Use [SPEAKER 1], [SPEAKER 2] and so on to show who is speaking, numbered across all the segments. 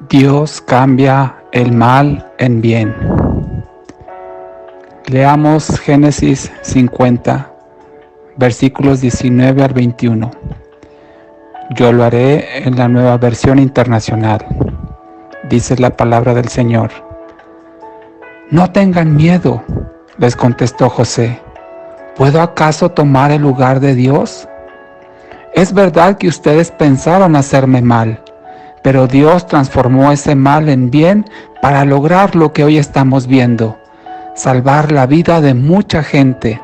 [SPEAKER 1] Dios cambia el mal en bien. Leamos Génesis 50, versículos 19 al 21. Yo lo haré en la Nueva Versión Internacional. Dice la palabra del Señor. No tengan miedo, les contestó José. ¿Puedo acaso tomar el lugar de Dios? Es verdad que ustedes pensaron hacerme mal, pero Dios transformó ese mal en bien para lograr lo que hoy estamos viendo, salvar la vida de mucha gente.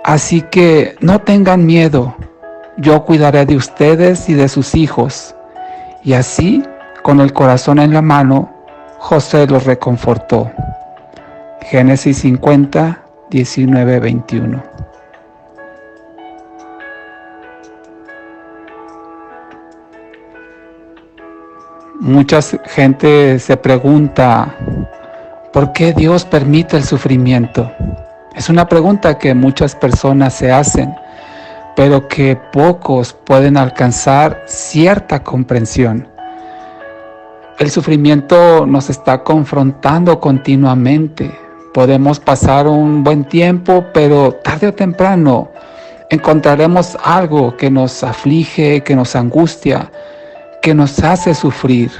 [SPEAKER 1] Así que no tengan miedo, yo cuidaré de ustedes y de sus hijos. Y así, con el corazón en la mano, José los reconfortó. Génesis 50, 19, 21. Mucha gente se pregunta, ¿por qué Dios permite el sufrimiento? Es una pregunta que muchas personas se hacen, pero que pocos pueden alcanzar cierta comprensión. El sufrimiento nos está confrontando continuamente. Podemos pasar un buen tiempo, pero tarde o temprano encontraremos algo que nos aflige, que nos angustia, que nos hace sufrir.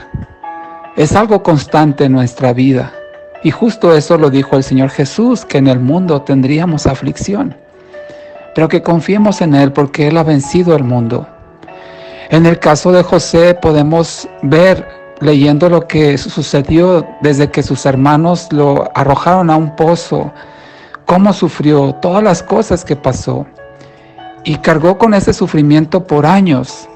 [SPEAKER 1] Es algo constante en nuestra vida. Y justo eso lo dijo el Señor Jesús, que en el mundo tendríamos aflicción. Pero que confiemos en Él porque Él ha vencido el mundo. En el caso de José podemos ver, leyendo lo que sucedió desde que sus hermanos lo arrojaron a un pozo, cómo sufrió, todas las cosas que pasó. Y cargó con ese sufrimiento por años,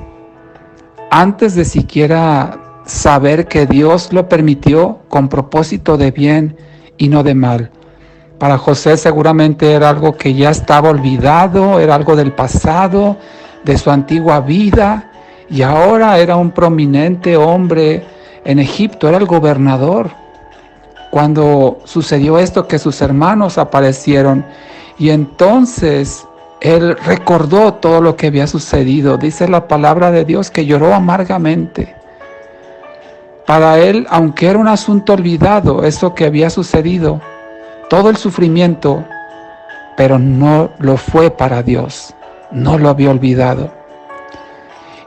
[SPEAKER 1] antes de siquiera saber que Dios lo permitió con propósito de bien y no de mal. Para José seguramente era algo que ya estaba olvidado, era algo del pasado, de su antigua vida, y ahora era un prominente hombre en Egipto, era el gobernador. Cuando sucedió esto, que sus hermanos aparecieron, y entonces él recordó todo lo que había sucedido. Dice la palabra de Dios que lloró amargamente. Para él, aunque era un asunto olvidado, eso que había sucedido, todo el sufrimiento, pero no lo fue para Dios, no lo había olvidado.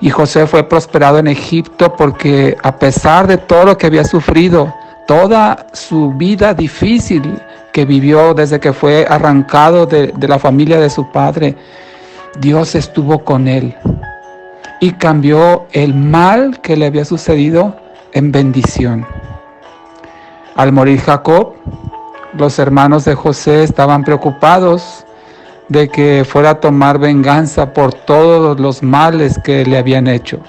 [SPEAKER 1] Y José fue prosperado en Egipto porque a pesar de todo lo que había sufrido, toda su vida difícil que vivió desde que fue arrancado de la familia de su padre, Dios estuvo con él y cambió el mal que le había sucedido en bendición. Al morir Jacob, los hermanos de José estaban preocupados de que fuera a tomar venganza por todos los males que le habían hecho.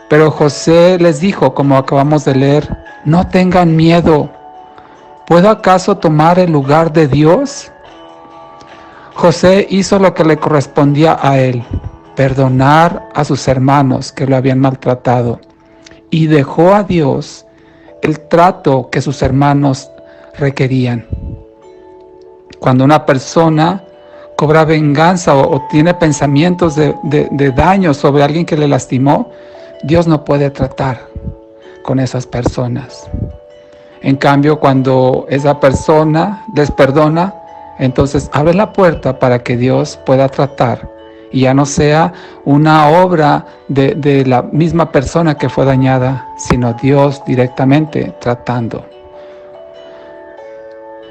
[SPEAKER 1] Pero José les dijo, como acabamos de leer, no tengan miedo. ¿Puedo acaso tomar el lugar de Dios? José hizo lo que le correspondía a él, perdonar a sus hermanos que lo habían maltratado, y dejó a Dios el trato que sus hermanos requerían. Cuando una persona cobra venganza o tiene pensamientos de daño sobre alguien que le lastimó, Dios no puede tratar con esas personas. En cambio, cuando esa persona les perdona, entonces abre la puerta para que Dios pueda tratar y ya no sea una obra de la misma persona que fue dañada, sino Dios directamente tratando.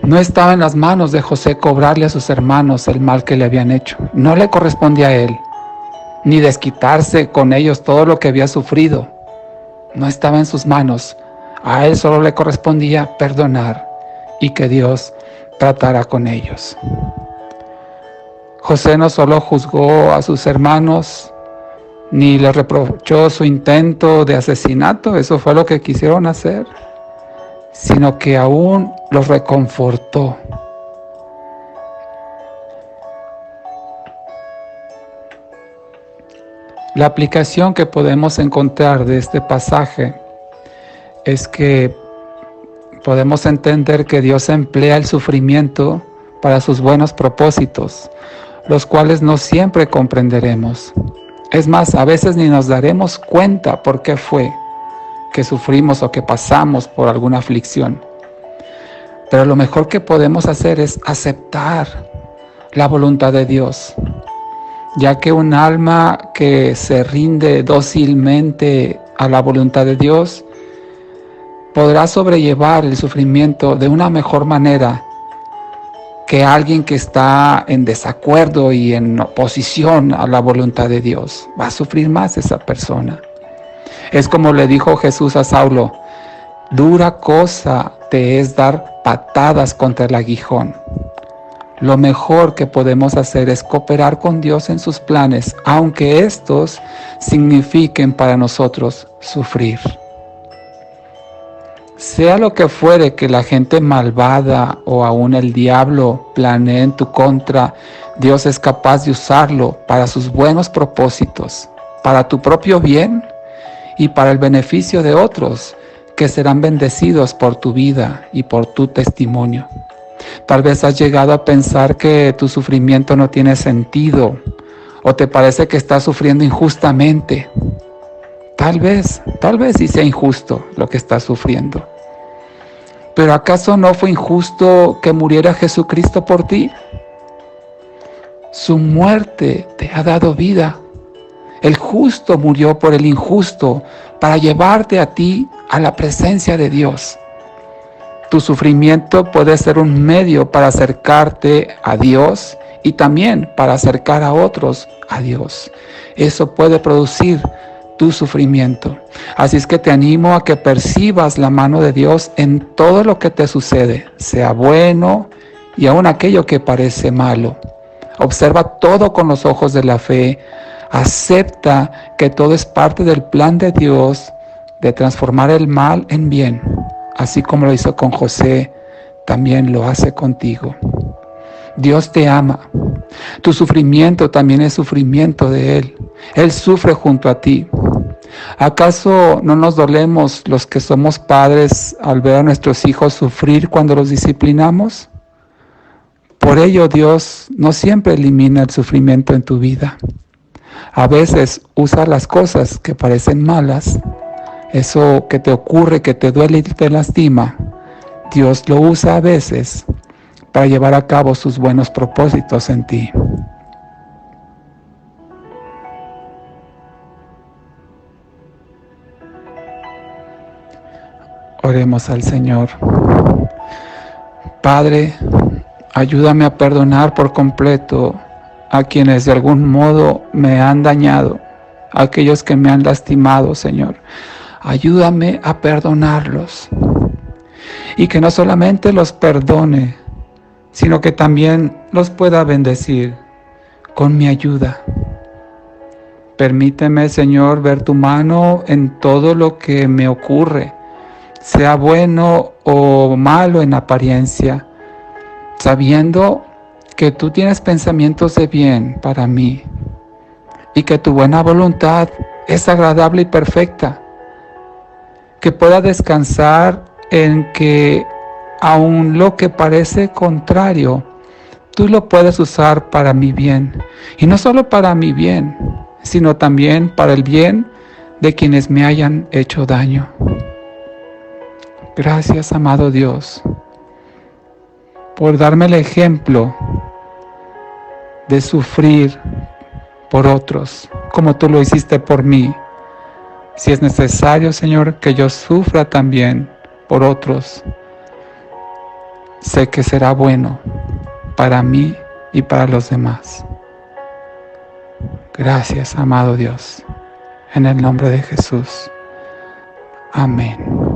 [SPEAKER 1] No estaba en las manos de José cobrarle a sus hermanos el mal que le habían hecho. No le correspondía a él, ni desquitarse con ellos todo lo que había sufrido. No estaba en sus manos. A él solo le correspondía perdonar y que Dios tratara con ellos. José no solo juzgó a sus hermanos, ni le reprochó su intento de asesinato, eso fue lo que quisieron hacer, sino que aún los reconfortó. La aplicación que podemos encontrar de este pasaje es que podemos entender que Dios emplea el sufrimiento para sus buenos propósitos, los cuales no siempre comprenderemos. Es más, a veces ni nos daremos cuenta por qué fue. que sufrimos o que pasamos por alguna aflicción. Pero lo mejor que podemos hacer es aceptar la voluntad de Dios, ya que un alma que se rinde dócilmente a la voluntad de Dios podrá sobrellevar el sufrimiento de una mejor manera que alguien que está en desacuerdo y en oposición a la voluntad de Dios. Va a sufrir más esa persona. Es como le dijo Jesús a Saulo: dura cosa te es dar patadas contra el aguijón. Lo mejor que podemos hacer es cooperar con Dios en sus planes, aunque estos signifiquen para nosotros sufrir. Sea lo que fuere que la gente malvada o aún el diablo planee en tu contra, Dios es capaz de usarlo para sus buenos propósitos, para tu propio bien y para el beneficio de otros que serán bendecidos por tu vida y por tu testimonio. Tal vez has llegado a pensar que tu sufrimiento no tiene sentido o te parece que estás sufriendo injustamente. Tal vez sí sea injusto lo que estás sufriendo. ¿Pero acaso no fue injusto que muriera Jesucristo por ti? Su muerte te ha dado vida. El justo murió por el injusto para llevarte a ti a la presencia de Dios. Tu sufrimiento puede ser un medio para acercarte a Dios y también para acercar a otros a Dios. Eso puede producir tu sufrimiento. Así es que te animo a que percibas la mano de Dios en todo lo que te sucede, sea bueno y aun aquello que parece malo. Observa todo con los ojos de la fe. Acepta que todo es parte del plan de Dios de transformar el mal en bien. Así como lo hizo con José, también lo hace contigo. Dios te ama. Tu sufrimiento también es sufrimiento de Él. Él sufre junto a ti. ¿Acaso no nos dolemos los que somos padres al ver a nuestros hijos sufrir cuando los disciplinamos? Por ello, Dios no siempre elimina el sufrimiento en tu vida. A veces usa las cosas que parecen malas, eso que te ocurre, que te duele y te lastima. Dios lo usa a veces para llevar a cabo sus buenos propósitos en ti. Oremos al Señor. Padre, ayúdame a perdonar por completo a quienes de algún modo me han dañado, a aquellos que me han lastimado, Señor. Ayúdame a perdonarlos. Y que no solamente los perdone, sino que también los pueda bendecir con mi ayuda. Permíteme, Señor, ver tu mano en todo lo que me ocurre, sea bueno o malo en apariencia, sabiendo que tú tienes pensamientos de bien para mí y que tu buena voluntad es agradable y perfecta, que pueda descansar en que aun lo que parece contrario, tú lo puedes usar para mi bien, y no solo para mi bien, sino también para el bien de quienes me hayan hecho daño. Gracias, amado Dios, por darme el ejemplo de sufrir por otros, como tú lo hiciste por mí. Si es necesario, Señor, que yo sufra también por otros, sé que será bueno para mí y para los demás. Gracias, amado Dios, en el nombre de Jesús. Amén.